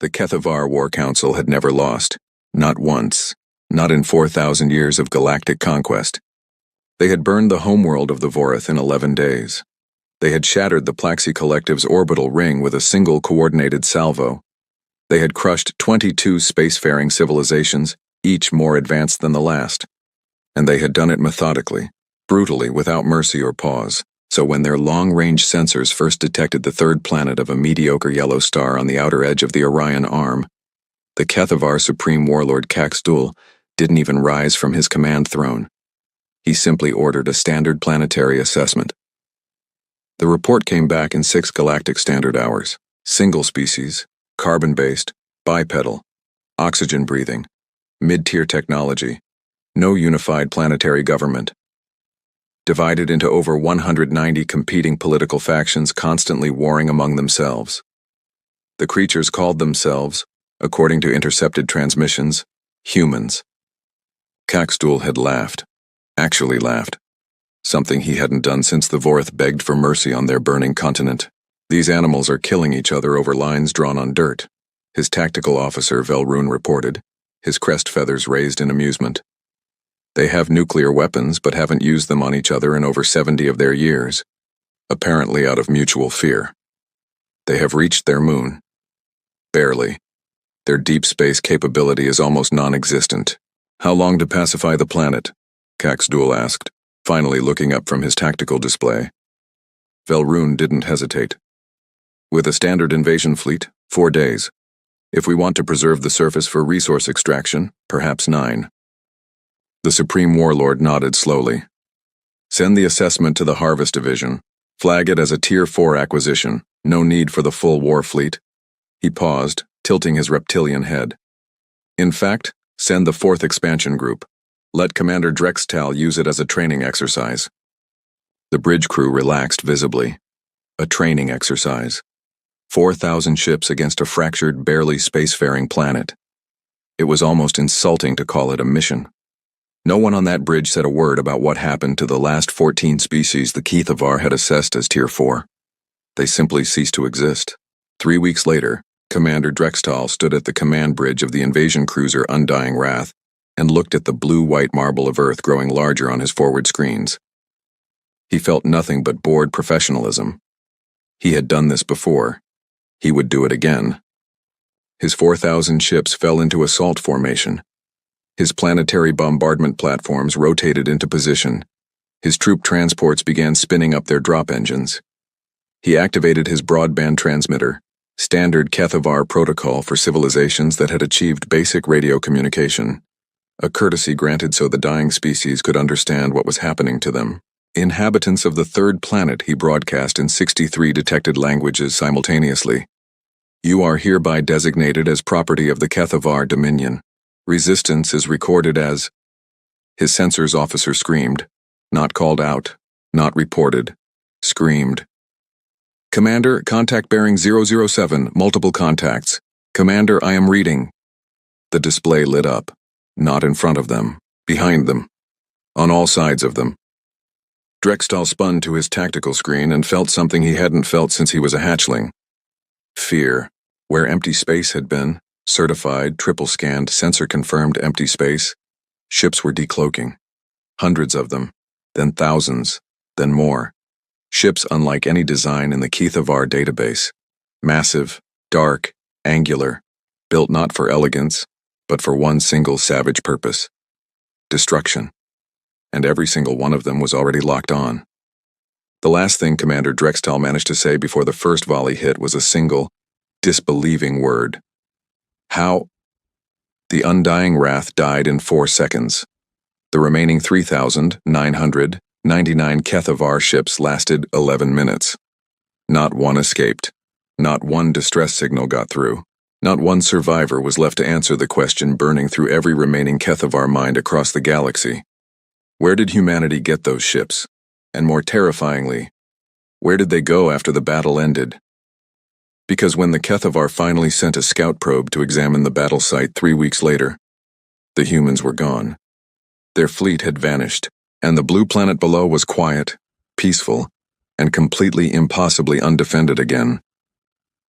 The Kethavar War Council had never lost. Not once. Not in 4,000 years of galactic conquest. They had burned the homeworld of the Vorith in 11 days. They had shattered the Plaxi Collective's orbital ring with a single coordinated salvo. They had crushed 22 spacefaring civilizations, each more advanced than the last. And they had done it methodically, brutally, without mercy or pause. So when their long-range sensors first detected the third planet of a mediocre yellow star on the outer edge of the Orion Arm, the Kethavar Supreme Warlord Caxdul didn't even rise from his command throne. He simply ordered a standard planetary assessment. The report came back in 6 galactic standard hours. Single species, carbon-based, bipedal, oxygen-breathing, mid-tier technology, no unified planetary government. Divided into over 190 competing political factions constantly warring among themselves. The creatures called themselves, according to intercepted transmissions, humans. Caxdul had laughed. Actually laughed. Something he hadn't done since the Vorith begged for mercy on their burning continent. These animals are killing each other over lines drawn on dirt, his tactical officer Velrune reported, his crest feathers raised in amusement. They have nuclear weapons but haven't used them on each other in over 70 of their years, apparently out of mutual fear. They have reached their moon. Barely. Their deep space capability is almost non-existent. How long to pacify the planet? Caxdul asked, finally looking up from his tactical display. Velrune didn't hesitate. With a standard invasion fleet, 4 days. If we want to preserve the surface for resource extraction, perhaps 9. The Supreme Warlord nodded slowly. Send the assessment to the Harvest Division. Flag it as a Tier 4 acquisition. No need for the full war fleet. He paused, tilting his reptilian head. In fact, send the 4th expansion group. Let Commander Drextal use it as a training exercise. The bridge crew relaxed visibly. A training exercise. 4,000 ships against a fractured, barely spacefaring planet. It was almost insulting to call it a mission. No one on that bridge said a word about what happened to the last 14 species the Kethavar had assessed as Tier 4. They simply ceased to exist. 3 weeks later, Commander Drextal stood at the command bridge of the invasion cruiser Undying Wrath and looked at the blue-white marble of Earth growing larger on his forward screens. He felt nothing but bored professionalism. He had done this before. He would do it again. His 4,000 ships fell into assault formation. His planetary bombardment platforms rotated into position. His troop transports began spinning up their drop engines. He activated his broadband transmitter, standard Kethavar protocol for civilizations that had achieved basic radio communication, a courtesy granted so the dying species could understand what was happening to them. Inhabitants of the third planet, he broadcast in 63 detected languages simultaneously. You are hereby designated as property of the Kethavar Dominion. Resistance is recorded as... His sensors officer screamed. Not called out. Not reported. Screamed. Commander, contact bearing 007, multiple contacts. Commander, I am reading. The display lit up. Not in front of them. Behind them. On all sides of them. Drextal spun to his tactical screen and felt something he hadn't felt since he was a hatchling. Fear. Where empty space had been, certified, triple-scanned, sensor-confirmed empty space, ships were decloaking. Hundreds of them, then thousands, then more. Ships unlike any design in the Kethavar database. Massive, dark, angular, built not for elegance, but for one single savage purpose. Destruction. And every single one of them was already locked on. The last thing Commander Drextal managed to say before the first volley hit was a single, disbelieving word. How? The Undying Wrath died in 4 seconds. The remaining 3,999 Kethavar ships lasted 11 minutes. Not one escaped. Not one distress signal got through. Not one survivor was left to answer the question burning through every remaining Kethavar mind across the galaxy. Where did humanity get those ships? And more terrifyingly, where did they go after the battle ended? Because when the Kethavar finally sent a scout probe to examine the battle site 3 weeks later, the humans were gone. Their fleet had vanished, and the blue planet below was quiet, peaceful, and completely impossibly undefended again.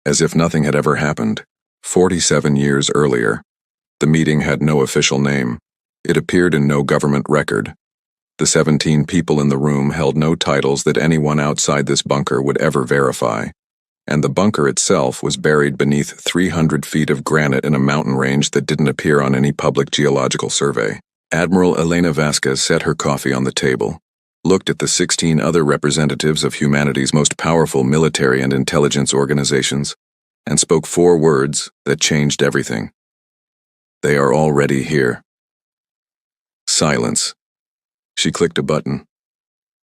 As if nothing had ever happened. 47 years earlier. The meeting had no official name. It appeared in no government record. The 17 people in the room held no titles that anyone outside this bunker would ever verify. And the bunker itself was buried beneath 300 feet of granite in a mountain range that didn't appear on any public geological survey. Admiral Elena Vasquez set her coffee on the table, looked at the 16 other representatives of humanity's most powerful military and intelligence organizations, and spoke 4 words that changed everything. They are already here. Silence. She clicked a button.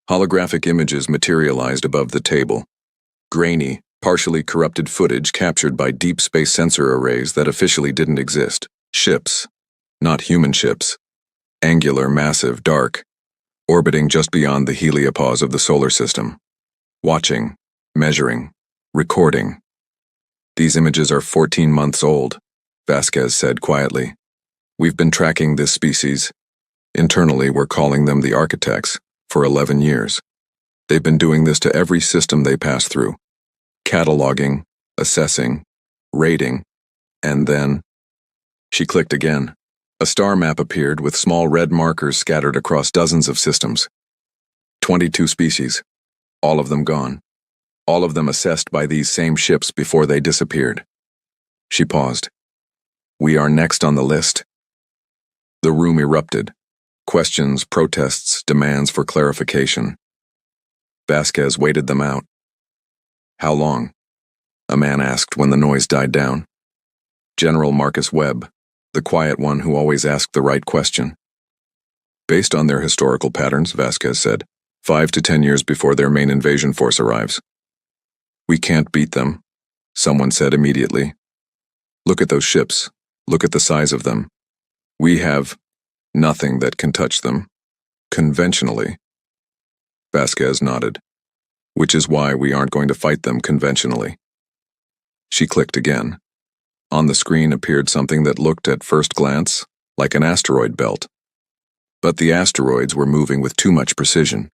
Holographic images materialized above the table. Grainy, partially corrupted footage captured by deep space sensor arrays that officially didn't exist. Ships. Not human ships. Angular, massive, dark, orbiting just beyond the heliopause of the solar system. Watching, measuring, recording. These images are 14 months old, Vasquez said quietly. We've been tracking this species. Internally, we're calling them the architects, for 11 years. They've been doing this to every system they pass through. Cataloging, assessing, rating, and then... She clicked again. A star map appeared with small red markers scattered across dozens of systems. 22 species, all of them gone. All of them assessed by these same ships before they disappeared. She paused. We are next on the list. The room erupted. Questions, protests, demands for clarification. Vasquez waited them out. How long? A man asked when the noise died down. General Marcus Webb, the quiet one who always asked the right question. Based on their historical patterns, Vasquez said, 5 to 10 years before their main invasion force arrives. We can't beat them, someone said immediately. Look at those ships. Look at the size of them. We have nothing that can touch them. Conventionally. Vasquez nodded. Which is why we aren't going to fight them conventionally. She clicked again. On the screen appeared something that looked at first glance like an asteroid belt. But the asteroids were moving with too much precision.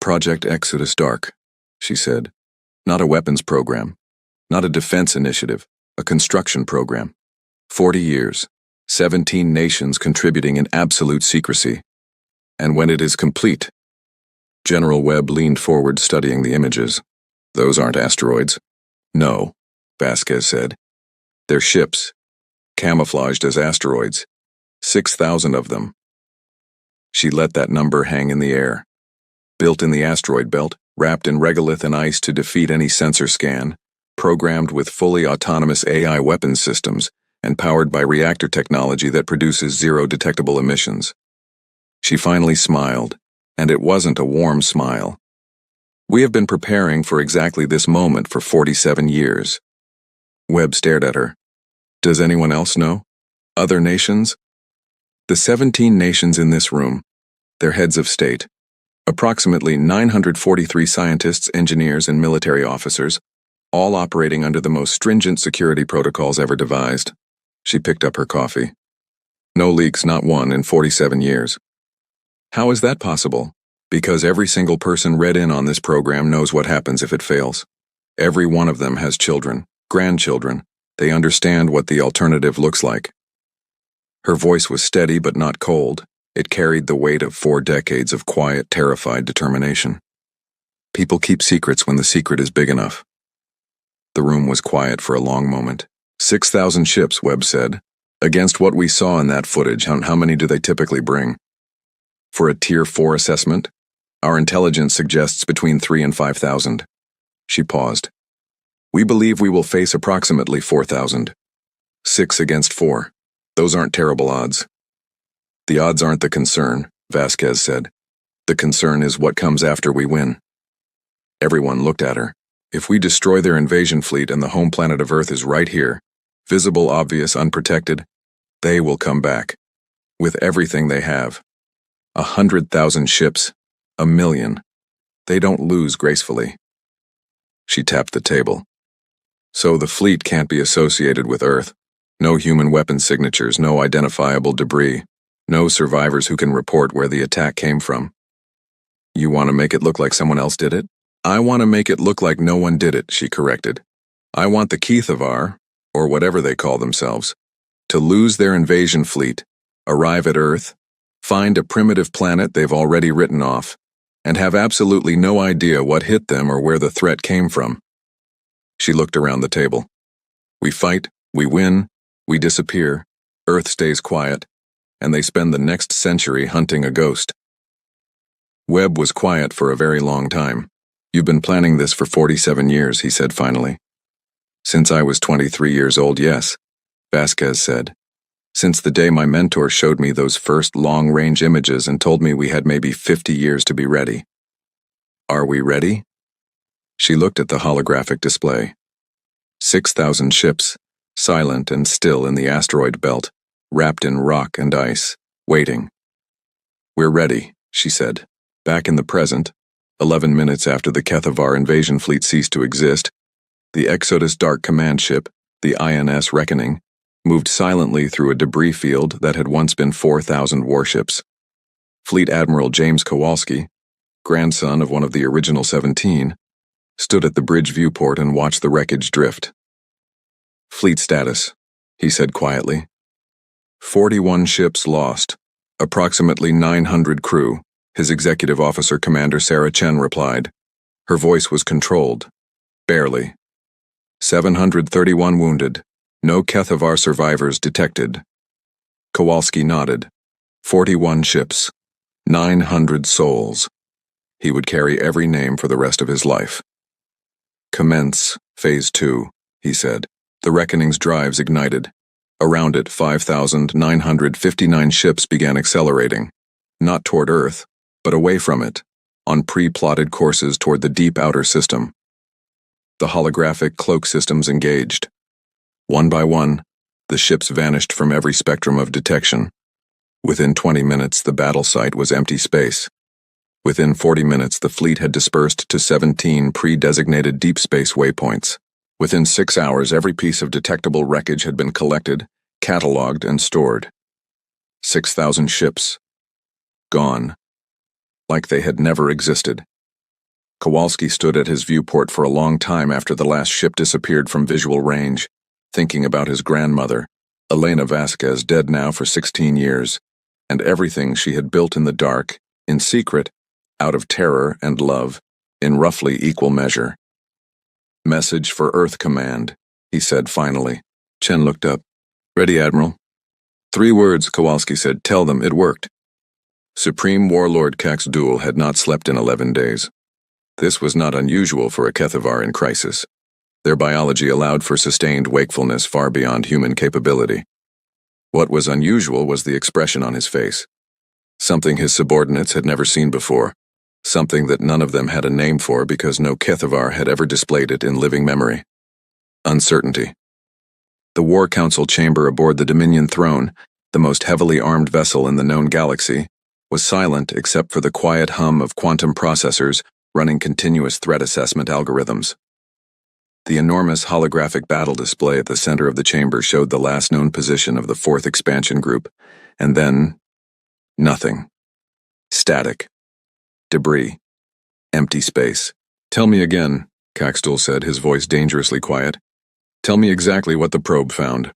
Project Exodus Dark, she said. Not a weapons program. Not a defense initiative. A construction program. 40 years. 17 nations contributing in absolute secrecy. And when it is complete... General Webb leaned forward studying the images. Those aren't asteroids. No, Vasquez said. They're ships, camouflaged as asteroids. 6,000 of them. She let that number hang in the air. Built in the asteroid belt, wrapped in regolith and ice to defeat any sensor scan, programmed with fully autonomous AI weapons systems, and powered by reactor technology that produces zero detectable emissions. She finally smiled, and it wasn't a warm smile. We have been preparing for exactly this moment for 47 years. Webb stared at her. Does anyone else know? Other nations? The 17 nations in this room, their heads of state, approximately 943 scientists, engineers, and military officers, all operating under the most stringent security protocols ever devised. She picked up her coffee. No leaks, not one, in 47 years. How is that possible? Because every single person read in on this program knows what happens if it fails. Every one of them has children. Grandchildren. They understand what the alternative looks like. Her voice was steady but not cold. It carried the weight of 4 decades of quiet, terrified determination. People keep secrets when the secret is big enough. The room was quiet for a long moment. 6,000 ships, Webb said. Against what we saw in that footage, how many do they typically bring? For a Tier 4 assessment, our intelligence suggests between 3 and 5,000. She paused. We believe we will face approximately 4,000. 6 against 4. Those aren't terrible odds. The odds aren't the concern, Vasquez said. The concern is what comes after we win. Everyone looked at her. If we destroy their invasion fleet and the home planet of Earth is right here, visible, obvious, unprotected, they will come back. With everything they have. 100,000 ships. 1 million. They don't lose gracefully. She tapped the table. So the fleet can't be associated with Earth. No human weapon signatures, no identifiable debris, no survivors who can report where the attack came from. You want to make it look like someone else did it? I want to make it look like no one did it, she corrected. I want the Keithavar, or whatever they call themselves, to lose their invasion fleet, arrive at Earth, find a primitive planet they've already written off, and have absolutely no idea what hit them or where the threat came from. She looked around the table. We fight, we win, we disappear, Earth stays quiet, and they spend the next century hunting a ghost. Webb was quiet for a very long time. You've been planning this for 47 years, he said finally. Since I was 23 years old, yes, Vasquez said. Since the day my mentor showed me those first long-range images and told me we had maybe 50 years to be ready. Are we ready? She looked at the holographic display. 6,000 ships, silent and still in the asteroid belt, wrapped in rock and ice, waiting. We're ready, she said. Back in the present, 11 minutes after the Kethavar invasion fleet ceased to exist, the Exodus Dark command ship, the INS Reckoning, moved silently through a debris field that had once been 4,000 warships. Fleet Admiral James Kowalski, grandson of one of the original 17, stood at the bridge viewport and watched the wreckage drift. Fleet status, he said quietly. 41 ships lost, approximately 900 crew, his executive officer Commander Sarah Chen replied. Her voice was controlled. Barely. 731 wounded. No Kethavar survivors detected. Kowalski nodded. 41 ships. 900 souls. He would carry every name for the rest of his life. Commence Phase 2, he said. The Reckoning's drives ignited. Around it, 5,959 ships began accelerating. Not toward Earth, but away from it, on pre-plotted courses toward the deep outer system. The holographic cloak systems engaged. One by one, the ships vanished from every spectrum of detection. Within 20 minutes, the battle site was empty space. Within 40 minutes, the fleet had dispersed to 17 pre-designated deep space waypoints. Within 6 hours, every piece of detectable wreckage had been collected, catalogued, and stored. 6,000 ships. Gone. Like they had never existed. Kowalski stood at his viewport for a long time after the last ship disappeared from visual range, thinking about his grandmother, Elena Vasquez, dead now for 16 years, and everything she had built in the dark, in secret, out of terror and love, in roughly equal measure. Message for Earth Command, he said finally. Chen looked up. Ready, Admiral. 3 words, Kowalski said. Tell them it worked. Supreme Warlord Cax-Dul had not slept in 11 days. This was not unusual for a Kethavar in crisis. Their biology allowed for sustained wakefulness far beyond human capability. What was unusual was the expression on his face. Something his subordinates had never seen before. Something that none of them had a name for because no Kethavar had ever displayed it in living memory. Uncertainty. The War Council chamber aboard the Dominion throne, the most heavily armed vessel in the known galaxy, was silent except for the quiet hum of quantum processors running continuous threat assessment algorithms. The enormous holographic battle display at the center of the chamber showed the last known position of the 4th expansion group, and then nothing. Static. Debris. Empty space. Tell me again, Caxdul said, his voice dangerously quiet. Tell me exactly what the probe found.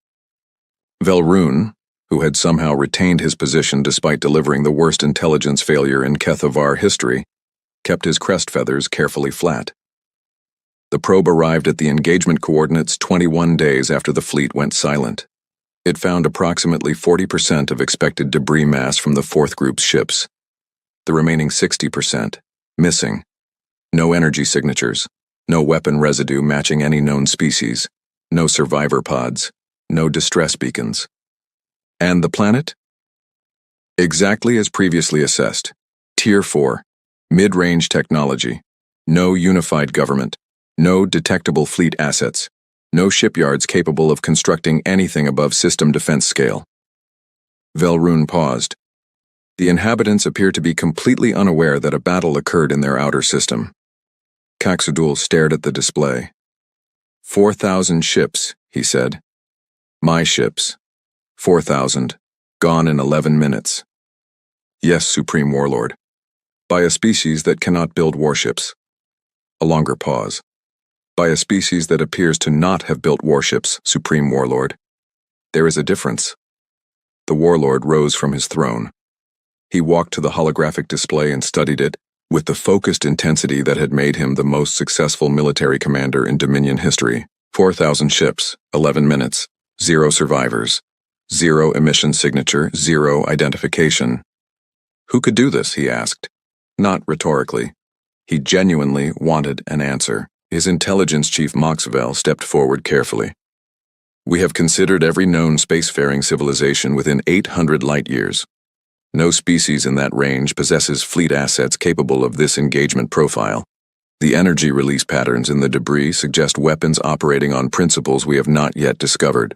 Velrune, who had somehow retained his position despite delivering the worst intelligence failure in Kethavar history, kept his crest feathers carefully flat. The probe arrived at the engagement coordinates 21 days after the fleet went silent. It found approximately 40% of expected debris mass from the 4th group's ships. The remaining 60%, missing. No energy signatures, no weapon residue matching any known species, no survivor pods, no distress beacons. And the planet? Exactly as previously assessed. Tier 4, mid-range technology, no unified government, no detectable fleet assets, no shipyards capable of constructing anything above system defense scale. Velrune paused. The inhabitants appear to be completely unaware that a battle occurred in their outer system. Caxudul stared at the display. 4,000 ships, he said. My ships. 4,000. Gone in 11 minutes. Yes, Supreme Warlord. By a species that cannot build warships. A longer pause. by a species that appears to not have built warships, Supreme Warlord. There is a difference. The Warlord rose from his throne. He walked to the holographic display and studied it with the focused intensity that had made him the most successful military commander in Dominion history. 4,000 ships, 11 minutes, 0 survivors, 0 emission signature, 0 identification. Who could do this, he asked. Not rhetorically. He genuinely wanted an answer. His intelligence chief Maxwell stepped forward carefully. We have considered every known spacefaring civilization within 800 light-years. No species in that range possesses fleet assets capable of this engagement profile. The energy release patterns in the debris suggest weapons operating on principles we have not yet discovered.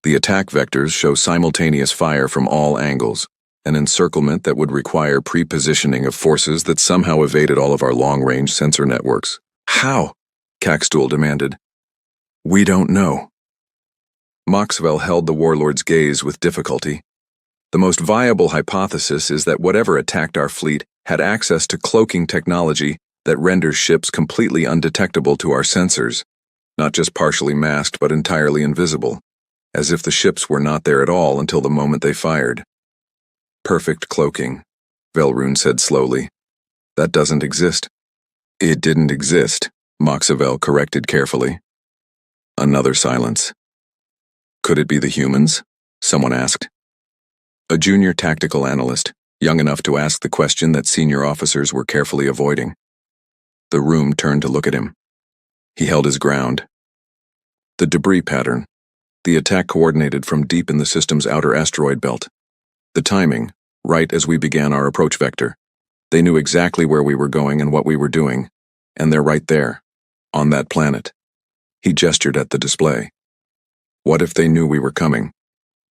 The attack vectors show simultaneous fire from all angles, an encirclement that would require pre-positioning of forces that somehow evaded all of our long-range sensor networks. How? Caxtool demanded. We don't know. Maxwell held the Warlord's gaze with difficulty. The most viable hypothesis is that whatever attacked our fleet had access to cloaking technology that renders ships completely undetectable to our sensors, not just partially masked but entirely invisible, as if the ships were not there at all until the moment they fired. Perfect cloaking, Velrune said slowly. That doesn't exist. It didn't exist, Maxwell corrected carefully. Another silence. Could it be the humans? Someone asked. A junior tactical analyst, young enough to ask the question that senior officers were carefully avoiding. The room turned to look at him. He held his ground. The debris pattern. The attack coordinated from deep in the system's outer asteroid belt. The timing, right as we began our approach vector. They knew exactly where we were going and what we were doing, and they're right there, on that planet. He gestured at the display. What if they knew we were coming?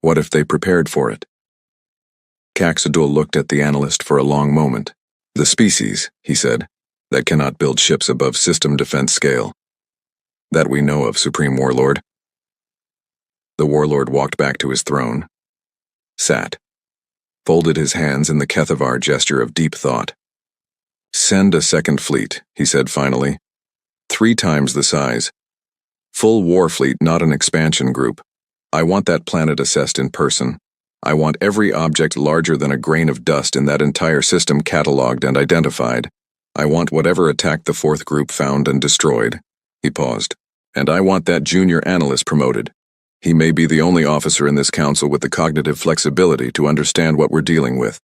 What if they prepared for it? Caxtool looked at the analyst for a long moment. The species, he said, that cannot build ships above system defense scale. That we know of, Supreme Warlord. The Warlord walked back to his throne. Sat. Folded his hands in the Kethavar gesture of deep thought. Send a second fleet, he said finally. 3 times the size. Full war fleet, not an expansion group. I want that planet assessed in person. I want every object larger than a grain of dust in that entire system cataloged and identified. I want whatever attacked the 4th group found and destroyed. He paused. And I want that junior analyst promoted. He may be the only officer in this council with the cognitive flexibility to understand what we're dealing with.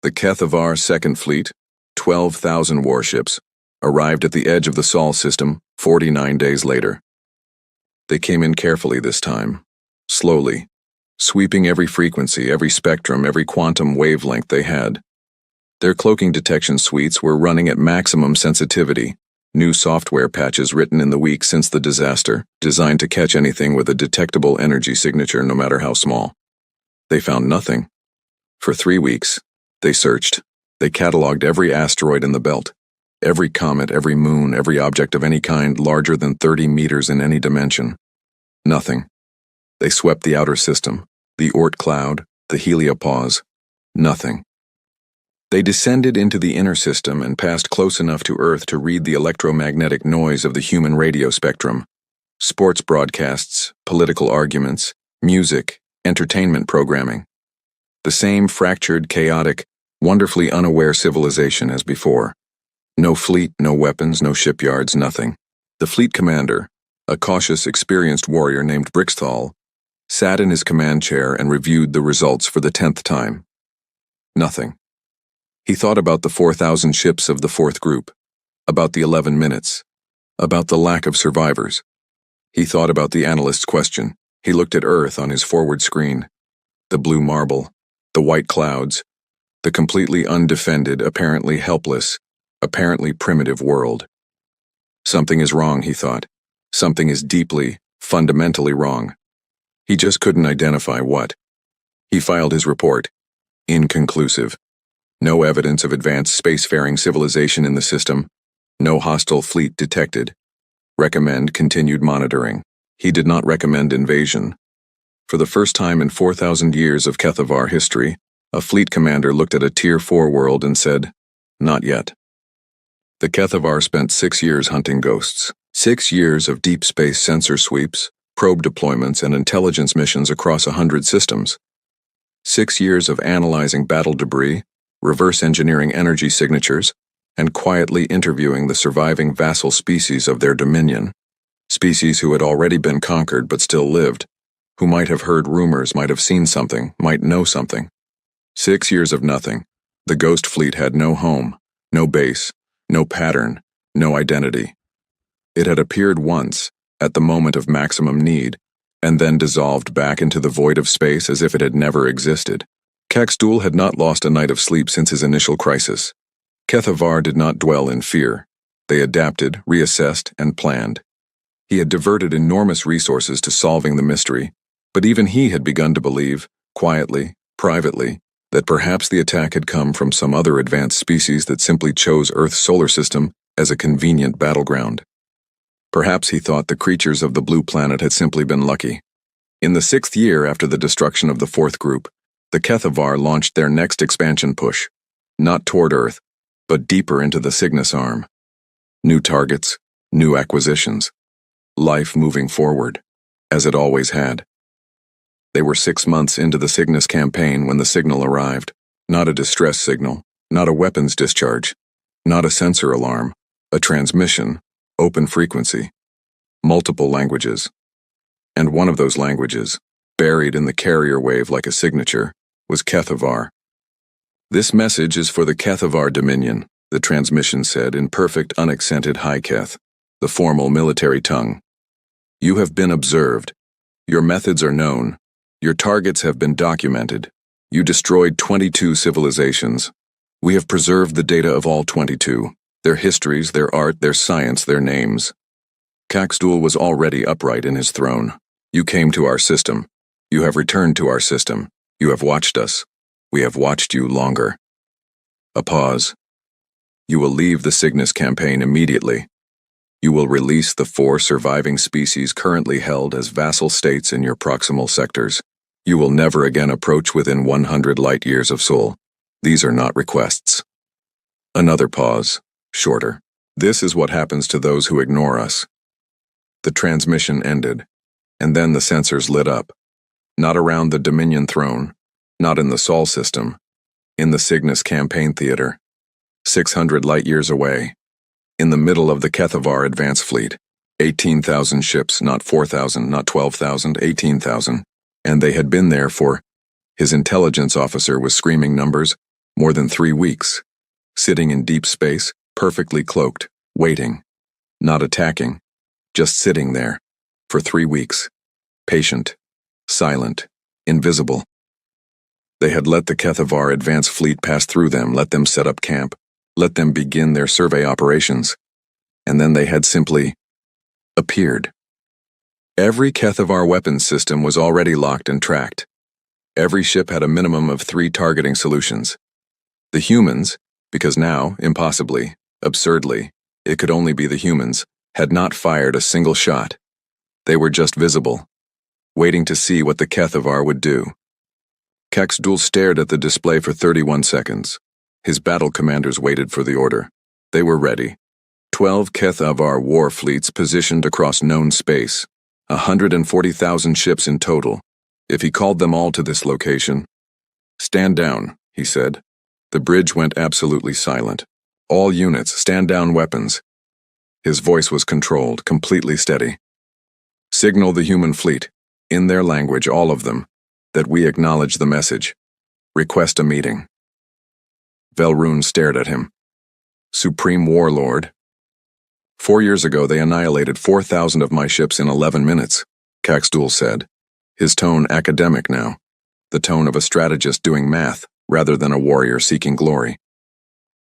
The Kethavar Second Fleet, 12,000 warships, arrived at the edge of the Sol system 49 days later. They came in carefully this time, slowly, sweeping every frequency, every spectrum, every quantum wavelength they had. Their cloaking detection suites were running at maximum sensitivity, new software patches written in the week since the disaster, designed to catch anything with a detectable energy signature no matter how small. They found nothing. For 3 weeks, they searched. They cataloged every asteroid in the belt, every comet, every moon, every object of any kind larger than 30 meters in any dimension. Nothing. They swept the outer system, the Oort cloud, the heliopause. Nothing. They descended into the inner system and passed close enough to Earth to read the electromagnetic noise of the human radio spectrum. Sports broadcasts, political arguments, music, entertainment programming. The same fractured, chaotic, wonderfully unaware civilization as before. No fleet, no weapons, no shipyards, nothing. The fleet commander, a cautious, experienced warrior named Brixthal, sat in his command chair and reviewed the results for the 10th time. Nothing. He thought about the 4,000 ships of the 4th group, about the 11 minutes, about the lack of survivors. He thought about the analyst's question. He looked at Earth on his forward screen. The blue marble, the white clouds, the completely undefended, apparently helpless, apparently primitive world. Something is wrong, he thought. Something is deeply, fundamentally wrong. He just couldn't identify what. He filed his report. Inconclusive. No evidence of advanced spacefaring civilization in the system. No hostile fleet detected. Recommend continued monitoring. He did not recommend invasion. For the first time in 4,000 years of Kethavar history, a fleet commander looked at a Tier 4 world and said, "Not yet." The Kethavar spent 6 years hunting ghosts. 6 years of deep space sensor sweeps, probe deployments, and intelligence missions across 100 systems. 6 years of analyzing battle debris, reverse engineering energy signatures, and quietly interviewing the surviving vassal species of their dominion. Species who had already been conquered but still lived, who might have heard rumors, might have seen something, might know something. 6 years of nothing. The Ghost Fleet had no home, no base, no pattern, no identity. It had appeared once, at the moment of maximum need, and then dissolved back into the void of space as if it had never existed. Caxtool had not lost a night of sleep since his initial crisis. Kethavar did not dwell in fear. They adapted, reassessed, and planned. He had diverted enormous resources to solving the mystery, but even he had begun to believe, quietly, privately, that perhaps the attack had come from some other advanced species that simply chose Earth's solar system as a convenient battleground. Perhaps he thought the creatures of the blue planet had simply been lucky. In the 6th year after the destruction of the 4th group, the Kethavar launched their next expansion push, not toward Earth, but deeper into the Cygnus arm. New targets, new acquisitions. Life moving forward, as it always had. They were 6 months into the Cygnus campaign when the signal arrived. Not a distress signal, not a weapons discharge, not a sensor alarm, a transmission, open frequency, multiple languages. And one of those languages, buried in the carrier wave like a signature, was Kethavar. "This message is for the Kethavar Dominion," the transmission said in perfect unaccented High Keth, the formal military tongue. "You have been observed. Your methods are known. Your targets have been documented. You destroyed 22 civilizations. We have preserved the data of all 22, their histories, their art, their science, their names." Caxtool was already upright in his throne. "You came to our system. You have returned to our system. You have watched us. We have watched you longer." A pause. "You will leave the Cygnus campaign immediately. You will release the 4 surviving species currently held as vassal states in your proximal sectors. You will never again approach within 100 light years of Sol. These are not requests." Another pause, shorter. "This is what happens to those who ignore us." The transmission ended, and then the sensors lit up. Not around the Dominion throne, not in the Sol system, in the Cygnus campaign theater, 600 light years away, in the middle of the Kethavar advance fleet. 18,000 ships, not 4,000, not 12,000, 18,000. And they had been there for, his intelligence officer was screaming numbers, more than 3 weeks. Sitting in deep space, perfectly cloaked, waiting. Not attacking, just sitting there. For 3 weeks. Patient, silent, invisible. They had let the Kethavar advance fleet pass through them, let them set up camp, let them begin their survey operations. And then they had simply appeared. Every Kethavar weapons system was already locked and tracked. Every ship had a minimum of 3 targeting solutions. The humans, because now, impossibly, absurdly, it could only be the humans, had not fired a single shot. They were just visible, waiting to see what the Kethavar would do. Caxtool stared at the display for 31 seconds. His battle commanders waited for the order. They were ready. 12 Kethavar war fleets positioned across known space. 140,000 ships in total, if he called them all to this location. "Stand down," he said. The bridge went absolutely silent. "All units, stand down weapons." His voice was controlled, completely steady. "Signal the human fleet, in their language, all of them, that we acknowledge the message. Request a meeting." Velrune stared at him. "Supreme Warlord." 4 years ago they annihilated 4,000 of my ships in 11 minutes, Caxtool said, his tone academic now, the tone of a strategist doing math rather than a warrior seeking glory.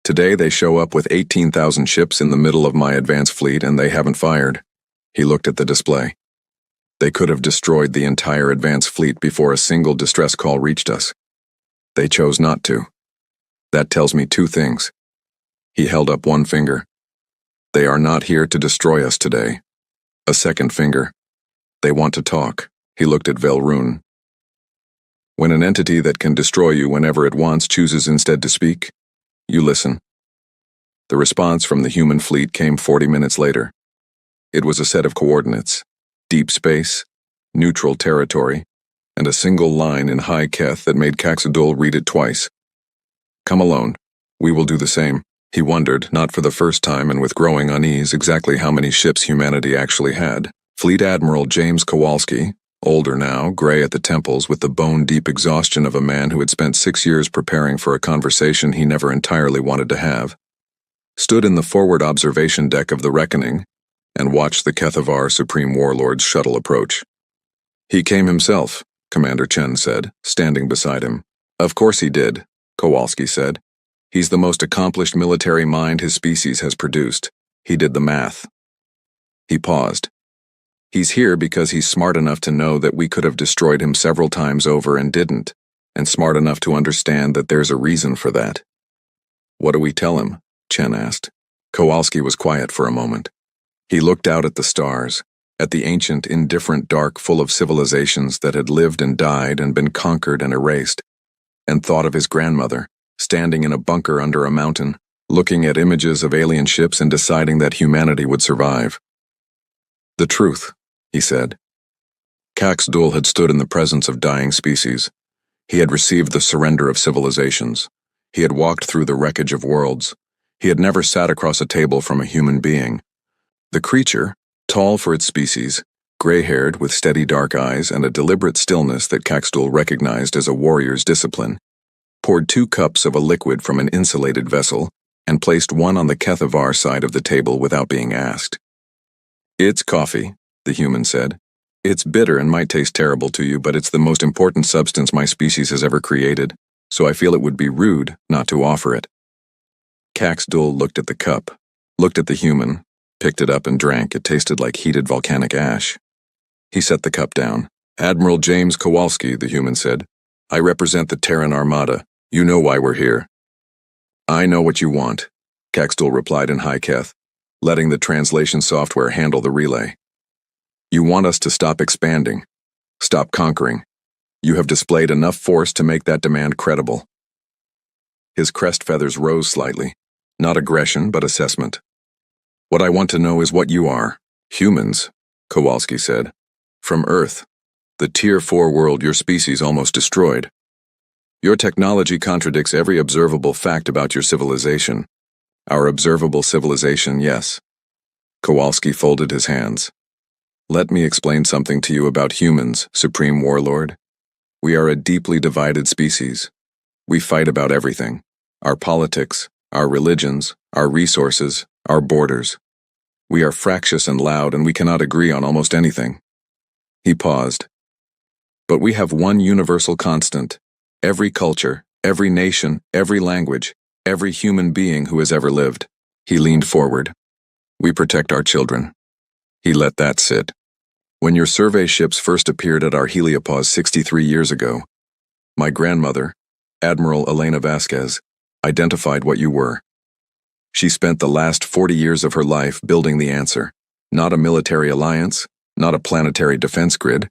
"Today they show up with 18,000 ships in the middle of my advance fleet and they haven't fired." He looked at the display. "They could have destroyed the entire advance fleet before a single distress call reached us. They chose not to. That tells me 2 things." He held up one finger. "They are not here to destroy us today." A second finger. "They want to talk." He looked at Velrune. "When an entity that can destroy you whenever it wants chooses instead to speak, you listen." The response from the human fleet came 40 minutes later. It was a set of coordinates: deep space, neutral territory, and a single line in high Keth that made Caxadul read it twice. "Come alone. We will do the same." He wondered, not for the first time and with growing unease, exactly how many ships humanity actually had. Fleet Admiral James Kowalski, older now, gray at the temples with the bone-deep exhaustion of a man who had spent 6 years preparing for a conversation he never entirely wanted to have, stood in the forward observation deck of the Reckoning and watched the Kethavar Supreme Warlord's shuttle approach. "He came himself," Commander Chen said, standing beside him. "Of course he did," Kowalski said. "He's the most accomplished military mind his species has produced. He did the math." He paused. "He's here because he's smart enough to know that we could have destroyed him several times over and didn't, and smart enough to understand that there's a reason for that." "What do we tell him?" Chen asked. Kowalski was quiet for a moment. He looked out at the stars, at the ancient, indifferent dark full of civilizations that had lived and died and been conquered and erased, and thought of his grandmother, standing in a bunker under a mountain, looking at images of alien ships and deciding that humanity would survive. "The truth," he said. Caxadul had stood in the presence of dying species. He had received the surrender of civilizations. He had walked through the wreckage of worlds. He had never sat across a table from a human being. The creature, tall for its species, gray-haired with steady dark eyes and a deliberate stillness that Caxadul recognized as a warrior's discipline, poured 2 cups of a liquid from an insulated vessel and placed one on the Kethavar side of the table without being asked. "It's coffee," the human said. "It's bitter and might taste terrible to you, but it's the most important substance my species has ever created, so I feel it would be rude not to offer it." Caxadul looked at the cup, looked at the human, picked it up and drank. It tasted like heated volcanic ash. He set the cup down. "Admiral James Kowalski," the human said. "I represent the Terran Armada. You know why we're here." "I know what you want," Caxadul replied in High Keth, letting the translation software handle the relay. "You want us to stop expanding, stop conquering. You have displayed enough force to make that demand credible." His crest feathers rose slightly, not aggression but assessment. "What I want to know is what you are." "Humans," Kowalski said. "From Earth, the Tier 4 world your species almost destroyed. Your technology contradicts every observable fact about your civilization." "Our observable civilization, yes." Kowalski folded his hands. "Let me explain something to you about humans, Supreme Warlord. We are a deeply divided species. We fight about everything: our politics, our religions, our resources, our borders. We are fractious and loud, and we cannot agree on almost anything." He paused. "But we have one universal constant: every culture, every nation, every language, every human being who has ever lived." He leaned forward. "We protect our children." He let that sit. "When your survey ships first appeared at our heliopause 63 years ago, my grandmother, Admiral Elena Vasquez, identified what you were. She spent the last 40 years of her life building the answer. Not a military alliance, not a planetary defense grid,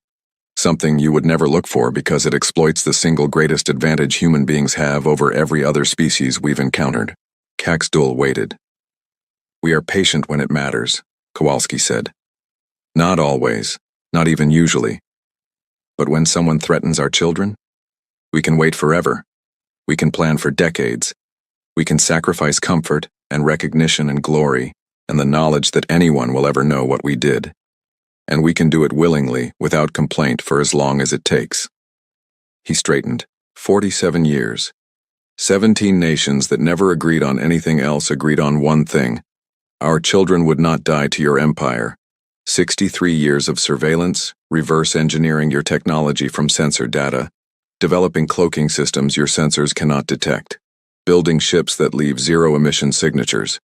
something you would never look for because it exploits the single greatest advantage human beings have over every other species we've encountered." Caxadul waited. "We are patient when it matters," Kowalski said. "Not always, not even usually. But when someone threatens our children, we can wait forever. We can plan for decades. We can sacrifice comfort and recognition and glory and the knowledge that anyone will ever know what we did. And we can do it willingly, without complaint, for as long as it takes." He straightened. 47 years. 17 nations that never agreed on anything else agreed on one thing: our children would not die to your empire. 63 years of surveillance, reverse engineering your technology from sensor data, developing cloaking systems your sensors cannot detect, building ships that leave zero-emission signatures.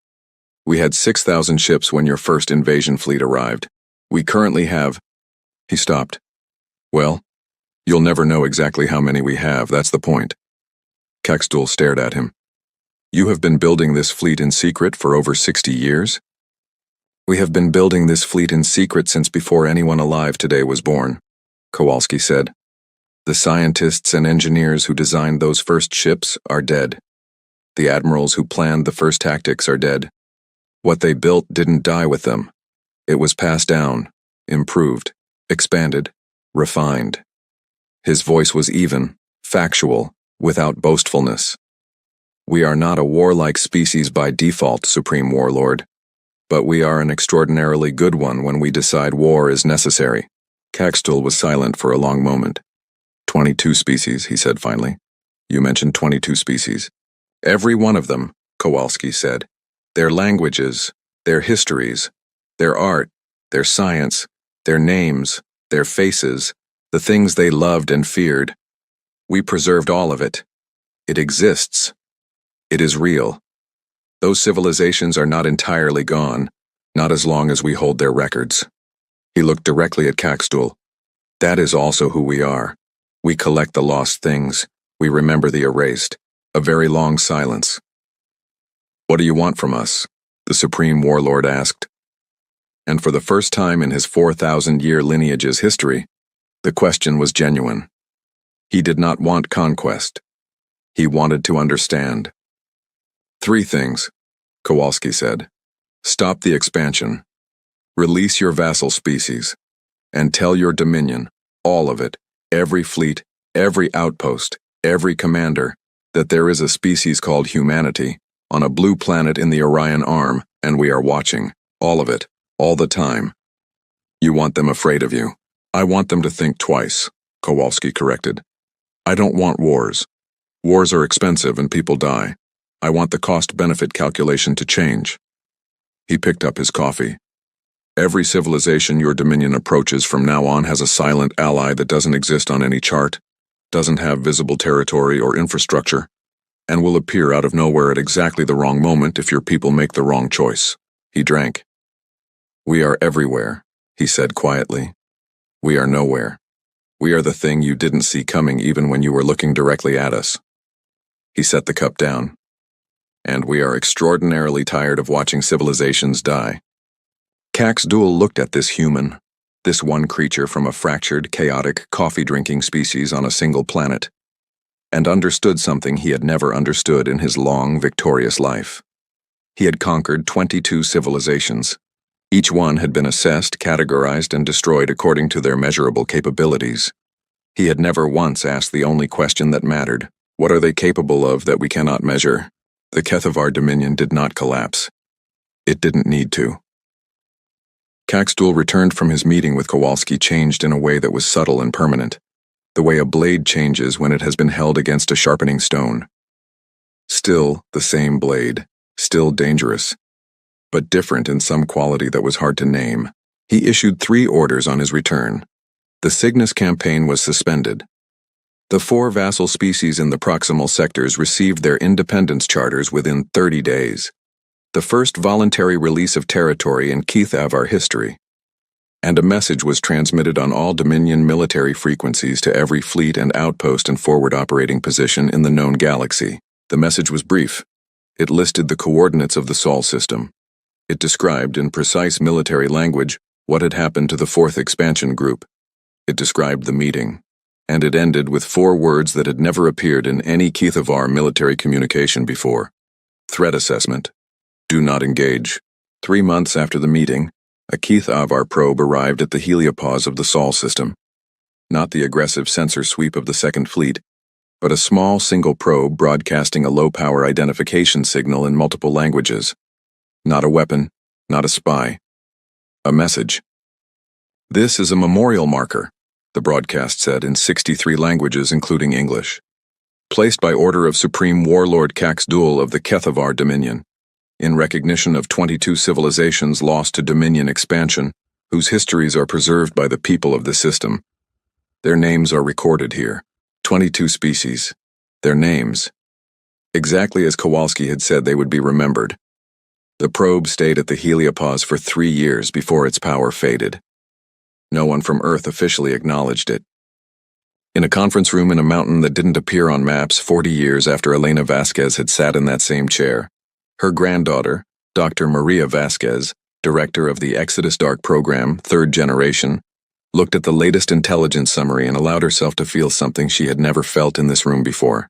We had 6,000 ships when your first invasion fleet arrived. We currently have—" He stopped. "Well, you'll never know exactly how many we have, that's the point." Caxadul stared at him. "You have been building this fleet in secret for over 60 years? "We have been building this fleet in secret since before anyone alive today was born," Kowalski said. "The scientists and engineers who designed those first ships are dead. The admirals who planned the first tactics are dead. What they built didn't die with them. It was passed down, improved, expanded, refined. His voice was even, factual, without boastfulness. We are not a warlike species by default, Supreme Warlord, but we are an extraordinarily good one when we decide war is necessary. Caxtool was silent for a long moment. 22 species, he said finally. You mentioned 22 species. Every one of them, Kowalski said. Their languages, their histories, their art, their science, their names, their faces, the things they loved and feared. We preserved all of it. It exists. It is real. Those civilizations are not entirely gone, not as long as we hold their records. He looked directly at Caxtool. That is also who we are. We collect the lost things. We remember the erased. A very long silence. What do you want from us? The Supreme Warlord asked. And for the first time in his 4,000-year lineage's history, the question was genuine. He did not want conquest. He wanted to understand. 3 things, Kowalski said. Stop the expansion. Release your vassal species. And tell your dominion, all of it, every fleet, every outpost, every commander, that there is a species called humanity on a blue planet in the Orion Arm, and we are watching, all of it, all the time. You want them afraid of you. I want them to think twice, Kowalski corrected. I don't want wars. Wars are expensive and people die. I want the cost-benefit calculation to change. He picked up his coffee. Every civilization your dominion approaches from now on has a silent ally that doesn't exist on any chart, doesn't have visible territory or infrastructure, and will appear out of nowhere at exactly the wrong moment if your people make the wrong choice. He drank. We are everywhere, he said quietly. We are nowhere. We are the thing you didn't see coming even when you were looking directly at us. He set the cup down. And we are extraordinarily tired of watching civilizations die. Caxtool looked at this human, this one creature from a fractured, chaotic, coffee-drinking species on a single planet, and understood something he had never understood in his long, victorious life. He had conquered 22 civilizations. Each one had been assessed, categorized, and destroyed according to their measurable capabilities. He had never once asked the only question that mattered. What are they capable of that we cannot measure? The Kethavar Dominion did not collapse. It didn't need to. Caxtool returned from his meeting with Kowalski changed in a way that was subtle and permanent, the way a blade changes when it has been held against a sharpening stone. Still the same blade, still dangerous, but different in some quality that was hard to name. He issued 3 orders on his return. The Cygnus campaign was suspended. The 4 vassal species in the proximal sectors received their independence charters within 30 days. The first voluntary release of territory in Kethavar history. And a message was transmitted on all Dominion military frequencies to every fleet and outpost and forward operating position in the known galaxy. The message was brief. It listed the coordinates of the Sol system. It described, in precise military language, what had happened to the 4th expansion group. It described the meeting. And it ended with 4 words that had never appeared in any Kethavar military communication before. Threat assessment. Do not engage. 3 months after the meeting, a Kethavar probe arrived at the heliopause of the Sol system. Not the aggressive sensor sweep of the 2nd Fleet, but a small single probe broadcasting a low-power identification signal in multiple languages. Not a weapon, not a spy. A message. This is a memorial marker, the broadcast said in 63 languages including English. Placed by order of Supreme Warlord Caxtool of the Kethavar Dominion, in recognition of 22 civilizations lost to Dominion expansion, whose histories are preserved by the people of the system. Their names are recorded here. 22 species. Their names. Exactly as Kowalski had said they would be remembered. The probe stayed at the heliopause for 3 years before its power faded. No one from Earth officially acknowledged it. In a conference room in a mountain that didn't appear on maps 40 years after Elena Vasquez had sat in that same chair, her granddaughter, Dr. Maria Vasquez, director of the Exodus Dark program, 3rd generation, looked at the latest intelligence summary and allowed herself to feel something she had never felt in this room before.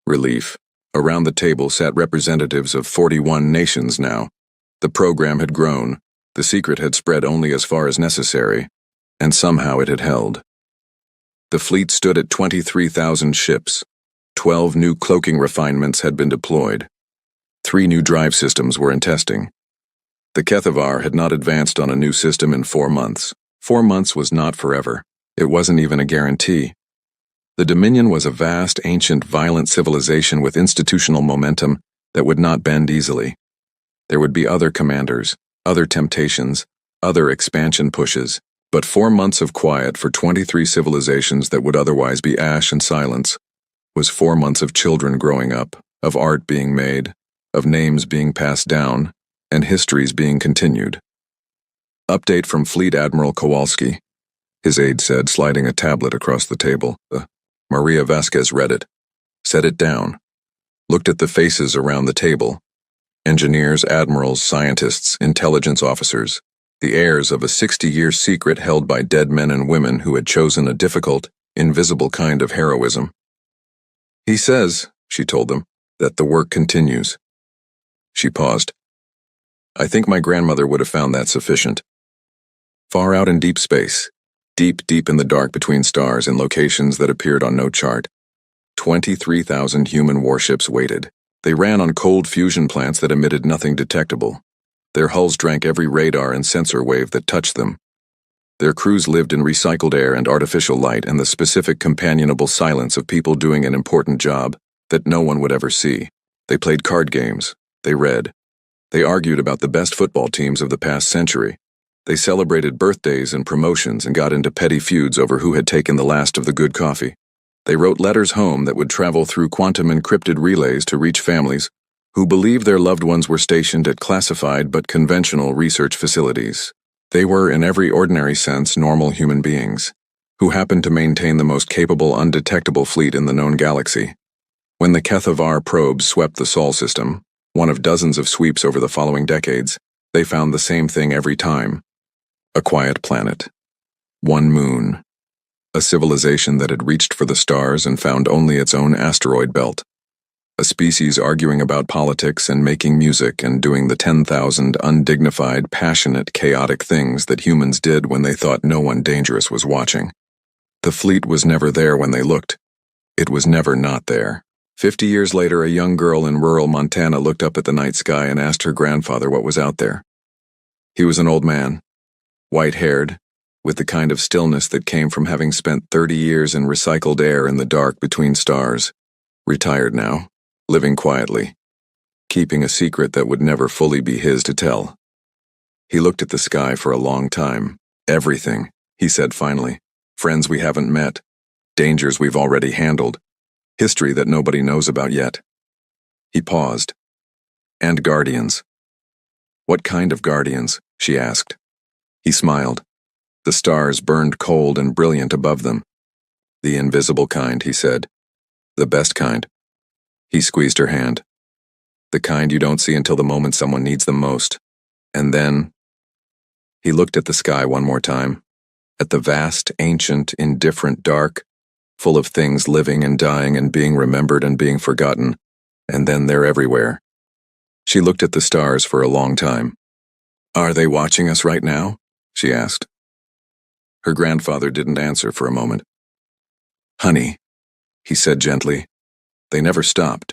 Relief. Around the table sat representatives of 41 nations now. The program had grown, The secret had spread only as far as necessary, and somehow it had held. The fleet stood at 23,000 ships. 12 new cloaking refinements had been deployed. 3 new drive systems were in testing. The Kethavar had not advanced on a new system in 4 months. 4 months was not forever. It wasn't even a guarantee. The Dominion was a vast, ancient, violent civilization with institutional momentum that would not bend easily. There would be other commanders, other temptations, other expansion pushes, but 4 months of quiet for 23 civilizations that would otherwise be ash and silence was 4 months of children growing up, of art being made, of names being passed down, and histories being continued. Update from Fleet Admiral Kowalski, his aide said, sliding a tablet across the table. Maria Vasquez read it, set it down, looked at the faces around the table. Engineers, admirals, scientists, intelligence officers, the heirs of a 60-year secret held by dead men and women who had chosen a difficult, invisible kind of heroism. He says, she told them, that the work continues. She paused. I think my grandmother would have found that sufficient. Far out in deep space, deep in the dark between stars in locations that appeared on no chart, 23,000 human warships waited. They ran on cold fusion plants that emitted nothing detectable. Their hulls drank every radar and sensor wave that touched them. Their crews lived in recycled air and artificial light and the specific companionable silence of people doing an important job that no one would ever see. They played card games. They read. They argued about the best football teams of the past century. They celebrated birthdays and promotions and got into petty feuds over who had taken the last of the good coffee. They wrote letters home that would travel through quantum-encrypted relays to reach families who believed their loved ones were stationed at classified but conventional research facilities. They were, in every ordinary sense, normal human beings, who happened to maintain the most capable, undetectable fleet in the known galaxy. When the Kethavar probes swept the Sol system, one of dozens of sweeps over the following decades, they found the same thing every time. A quiet planet. One moon. A civilization that had reached for the stars and found only its own asteroid belt. A species arguing about politics and making music and doing the 10,000 undignified, passionate, chaotic things that humans did when they thought no one dangerous was watching. The fleet was never there when they looked. It was never not there. 50 years later, a young girl in rural Montana looked up at the night sky and asked her grandfather what was out there. He was an old man, white-haired, with the kind of stillness that came from having spent 30 years in recycled air in the dark between stars, retired now, living quietly, keeping a secret that would never fully be his to tell. He looked at the sky for a long time. Everything, he said finally. Friends we haven't met, dangers we've already handled, history that nobody knows about yet. He paused. And guardians. What kind of guardians? She asked. He smiled. The stars burned cold and brilliant above them. The invisible kind, he said. The best kind. He squeezed her hand. The kind you don't see until the moment someone needs them most. And then... He looked at the sky one more time. At the vast, ancient, indifferent dark, full of things living and dying and being remembered and being forgotten. And then they're everywhere. She looked at the stars for a long time. Are they watching us right now? She asked. Her grandfather didn't answer for a moment. Honey, he said gently, they never stopped.